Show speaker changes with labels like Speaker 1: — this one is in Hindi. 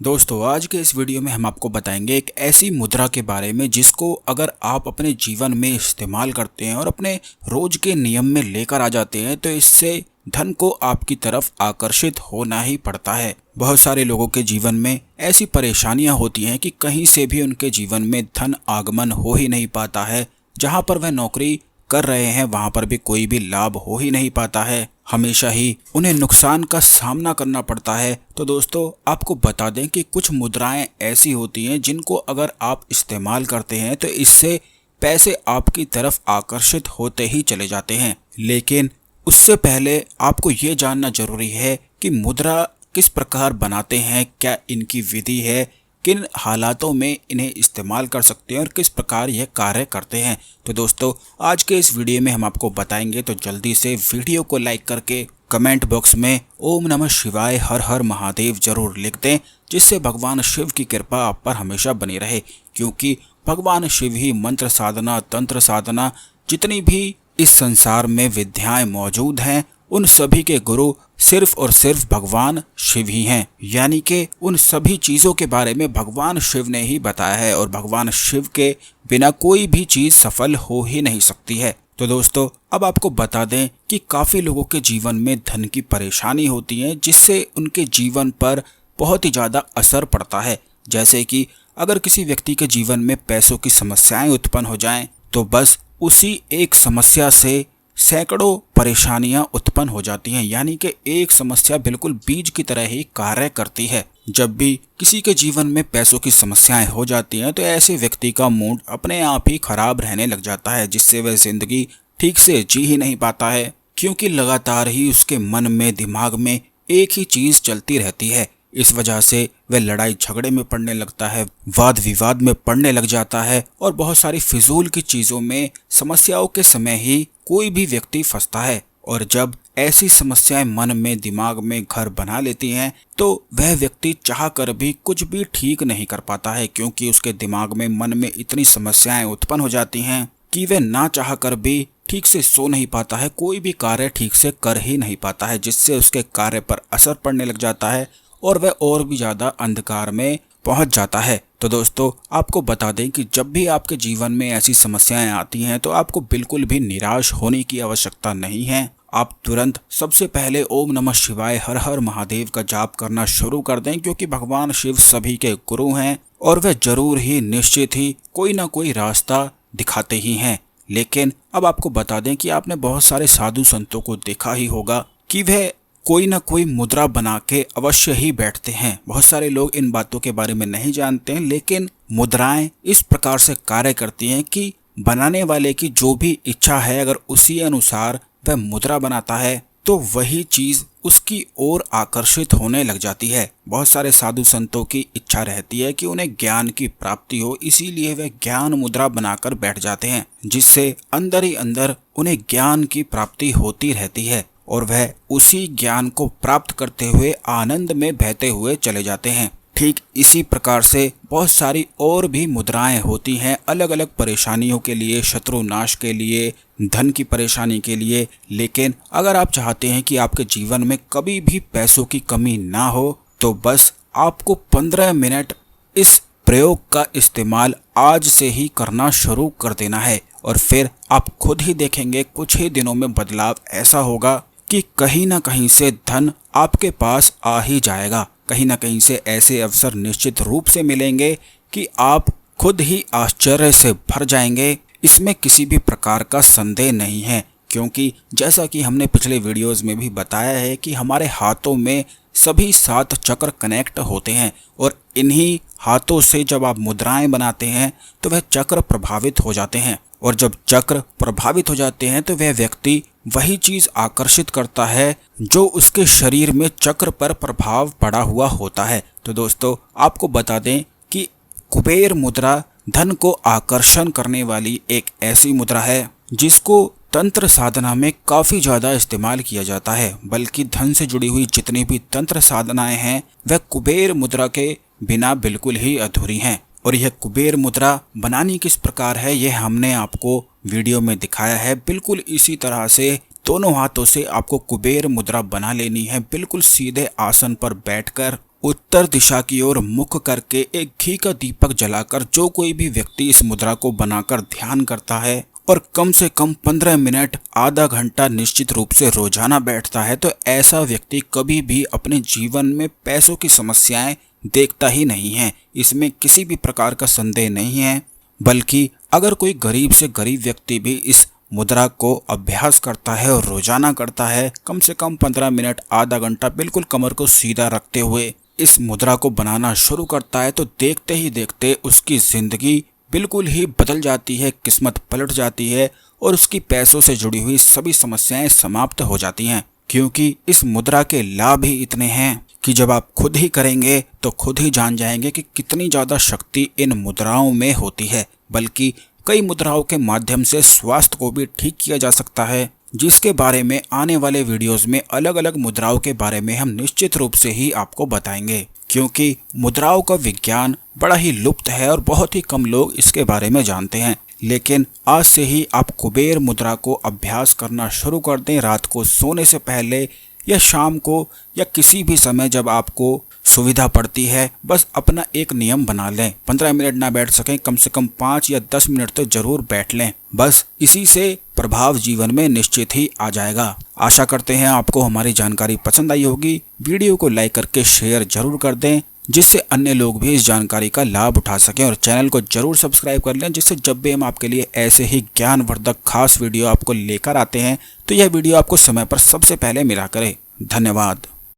Speaker 1: दोस्तों आज के इस वीडियो में हम आपको बताएंगे एक ऐसी मुद्रा के बारे में जिसको अगर आप अपने जीवन में इस्तेमाल करते हैं और अपने रोज के नियम में लेकर आ जाते हैं तो इससे धन को आपकी तरफ आकर्षित होना ही पड़ता है। बहुत सारे लोगों के जीवन में ऐसी परेशानियां होती हैं कि कहीं से भी उनके जीवन में धन आगमन हो ही नहीं पाता है। जहां पर वह नौकरी कर रहे हैं वहां पर भी कोई भी लाभ हो ही नहीं पाता है, हमेशा ही उन्हें नुकसान का सामना करना पड़ता है। तो दोस्तों आपको बता दें कि कुछ मुद्राएं ऐसी होती हैं जिनको अगर आप इस्तेमाल करते हैं तो इससे पैसे आपकी तरफ आकर्षित होते ही चले जाते हैं। लेकिन उससे पहले आपको ये जानना जरूरी है कि मुद्रा किस प्रकार बनाते हैं, क्या इनकी विधि है, किन हालातों में इन्हें इस्तेमाल कर सकते हैं और किस प्रकार यह कार्य करते हैं। तो दोस्तों आज के इस वीडियो में हम आपको बताएंगे, तो जल्दी से वीडियो को लाइक करके कमेंट बॉक्स में ओम नमः शिवाय हर हर महादेव जरूर लिख दें, जिससे भगवान शिव की कृपा आप पर हमेशा बनी रहे। क्योंकि भगवान शिव ही मंत्र साधना, तंत्र साधना, जितनी भी इस संसार में विद्याएं मौजूद हैं उन सभी के गुरु सिर्फ और सिर्फ भगवान शिव ही हैं। यानी कि उन सभी चीज़ों के बारे में भगवान शिव ने ही बताया है और भगवान शिव के बिना कोई भी चीज़ सफल हो ही नहीं सकती है। तो दोस्तों अब आपको बता दें कि काफ़ी लोगों के जीवन में धन की परेशानी होती है, जिससे उनके जीवन पर बहुत ही ज़्यादा असर पड़ता है। जैसे कि अगर किसी व्यक्ति के जीवन में पैसों की समस्याएं उत्पन्न हो जाएं तो बस उसी एक समस्या से सैकड़ों परेशानियां उत्पन्न हो जाती हैं। यानी कि एक समस्या बिल्कुल बीज की तरह ही कार्य करती है। जब भी किसी के जीवन में पैसों की समस्याएं हो जाती हैं तो ऐसे व्यक्ति का मूड अपने आप ही खराब रहने लग जाता है, जिससे वह जिंदगी ठीक से जी ही नहीं पाता है। क्योंकि लगातार ही उसके मन में, दिमाग में एक ही चीज चलती रहती है। इस वजह से वह लड़ाई झगड़े में पड़ने लगता है, वाद विवाद में पड़ने लग जाता है और बहुत सारी फिजूल की चीज़ों में समस्याओं के समय ही कोई भी व्यक्ति फंसता है। और जब ऐसी समस्याएं मन में, दिमाग में घर बना लेती हैं तो वह व्यक्ति चाह कर भी कुछ भी ठीक नहीं कर पाता है। क्योंकि उसके दिमाग में, मन में इतनी समस्याएं उत्पन्न हो जाती हैं कि वह ना चाह कर भी ठीक से सो नहीं पाता है, कोई भी कार्य ठीक से कर ही नहीं पाता है, जिससे उसके कार्य पर असर पड़ने लग जाता है और वह और भी ज़्यादा अंधकार में पहुंच जाता है। तो दोस्तों आपको बता दें कि जब भी आपके जीवन में ऐसी समस्याएं आती हैं तो आपको बिल्कुल भी निराश होने की आवश्यकता नहीं है। आप तुरंत सबसे पहले ओम नमः शिवाय हर हर महादेव का जाप करना शुरू कर दें, क्योंकि भगवान शिव सभी के गुरु हैं और वह जरूर ही निश्चित ही कोई ना कोई रास्ता दिखाते ही हैं। लेकिन अब आपको बता दें कि आपने बहुत सारे साधु संतों को देखा ही होगा कि वह कोई ना कोई मुद्रा बना के अवश्य ही बैठते हैं। बहुत सारे लोग इन बातों के बारे में नहीं जानते हैं, लेकिन मुद्राएं इस प्रकार से कार्य करती हैं कि बनाने वाले की जो भी इच्छा है, अगर उसी अनुसार वह मुद्रा बनाता है तो वही चीज उसकी ओर आकर्षित होने लग जाती है। बहुत सारे साधु संतों की इच्छा रहती है कि उन्हें ज्ञान की प्राप्ति हो, इसीलिए वे ज्ञान मुद्रा बनाकर बैठ जाते हैं, जिससे अंदर ही अंदर उन्हें ज्ञान की प्राप्ति होती रहती है और वह उसी ज्ञान को प्राप्त करते हुए आनंद में बहते हुए चले जाते हैं। ठीक इसी प्रकार से बहुत सारी और भी मुद्राएं होती हैं अलग अलग परेशानियों के लिए, शत्रु नाश के लिए, धन की परेशानी के लिए। लेकिन अगर आप चाहते हैं कि आपके जीवन में कभी भी पैसों की कमी ना हो तो बस आपको 15 मिनट इस प्रयोग का इस्तेमाल आज से ही करना शुरू कर देना है और फिर आप खुद ही देखेंगे कुछ ही दिनों में बदलाव ऐसा होगा कि कहीं ना कहीं से धन आपके पास आ ही जाएगा। कहीं ना कहीं से ऐसे अवसर निश्चित रूप से मिलेंगे कि आप खुद ही आश्चर्य से भर जाएंगे। इसमें किसी भी प्रकार का संदेह नहीं है, क्योंकि जैसा कि हमने पिछले वीडियोस में भी बताया है कि हमारे हाथों में सभी 7 चक्र कनेक्ट होते हैं और इन्हीं हाथों से जब आप मुद्राएं बनाते हैं तो वह चक्र प्रभावित हो जाते हैं और जब चक्र प्रभावित हो जाते हैं तो वह व्यक्ति वही चीज आकर्षित करता है जो उसके शरीर में चक्र पर प्रभाव पड़ा हुआ होता है। तो दोस्तों आपको बता दें कि कुबेर मुद्रा धन को आकर्षण करने वाली एक ऐसी मुद्रा है जिसको तंत्र साधना में काफी ज्यादा इस्तेमाल किया जाता है। बल्कि धन से जुड़ी हुई जितनी भी तंत्र साधनाएं हैं वह कुबेर मुद्रा के बिना बिल्कुल ही अधूरी हैं। और यह कुबेर मुद्रा बनानी किस प्रकार है यह हमने आपको वीडियो में दिखाया है। बिल्कुल इसी तरह से दोनों हाथों से आपको कुबेर मुद्रा बना लेनी है, बिल्कुल सीधे आसन पर बैठकर उत्तर दिशा की ओर मुख करके एक घी का दीपक जलाकर जो कोई भी व्यक्ति इस मुद्रा को बनाकर ध्यान करता है और कम से कम 15 मिनट आधा घंटा निश्चित रूप से रोजाना बैठता है, तो ऐसा व्यक्ति कभी भी अपने जीवन में पैसों की समस्याएं देखता ही नहीं है। इसमें किसी भी प्रकार का संदेह नहीं है। बल्कि अगर कोई गरीब से गरीब व्यक्ति भी इस मुद्रा को अभ्यास करता है और रोजाना करता है, कम से कम 15 मिनट आधा घंटा बिल्कुल कमर को सीधा रखते हुए इस मुद्रा को बनाना शुरू करता है, तो देखते ही देखते उसकी जिंदगी बिल्कुल ही बदल जाती है, किस्मत पलट जाती है और उसकी पैसों से जुड़ी हुई सभी समस्याएं समाप्त हो जाती हैं। क्योंकि इस मुद्रा के लाभ ही इतने हैं कि जब आप खुद ही करेंगे तो खुद ही जान जाएंगे कि कितनी ज़्यादा शक्ति इन मुद्राओं में होती है। बल्कि कई मुद्राओं के माध्यम से स्वास्थ्य को भी ठीक किया जा सकता है, जिसके बारे में आने वाले वीडियोस में अलग अलग मुद्राओं के बारे में हम निश्चित रूप से ही आपको बताएंगे। क्योंकि मुद्राओं का विज्ञान बड़ा ही लुप्त है और बहुत ही कम लोग इसके बारे में जानते हैं। लेकिन आज से ही आप कुबेर मुद्रा को अभ्यास करना शुरू कर दें, रात को सोने से पहले या शाम को या किसी भी समय जब आपको सुविधा पड़ती है। बस अपना एक नियम बना लें, 15 मिनट ना बैठ सकें, कम से कम 5 या 10 मिनट तो जरूर बैठ लें। बस इसी से प्रभाव जीवन में निश्चित ही आ जाएगा। आशा करते हैं आपको हमारी जानकारी पसंद आई होगी। वीडियो को लाइक करके शेयर जरूर कर दें, जिससे अन्य लोग भी इस जानकारी का लाभ उठा सकें। और चैनल को जरूर सब्सक्राइब कर लें, जिससे जब भी हम आपके लिए ऐसे ही ज्ञानवर्धक खास वीडियो आपको लेकर आते हैं तो यह वीडियो आपको समय पर सबसे पहले मिला करे। धन्यवाद।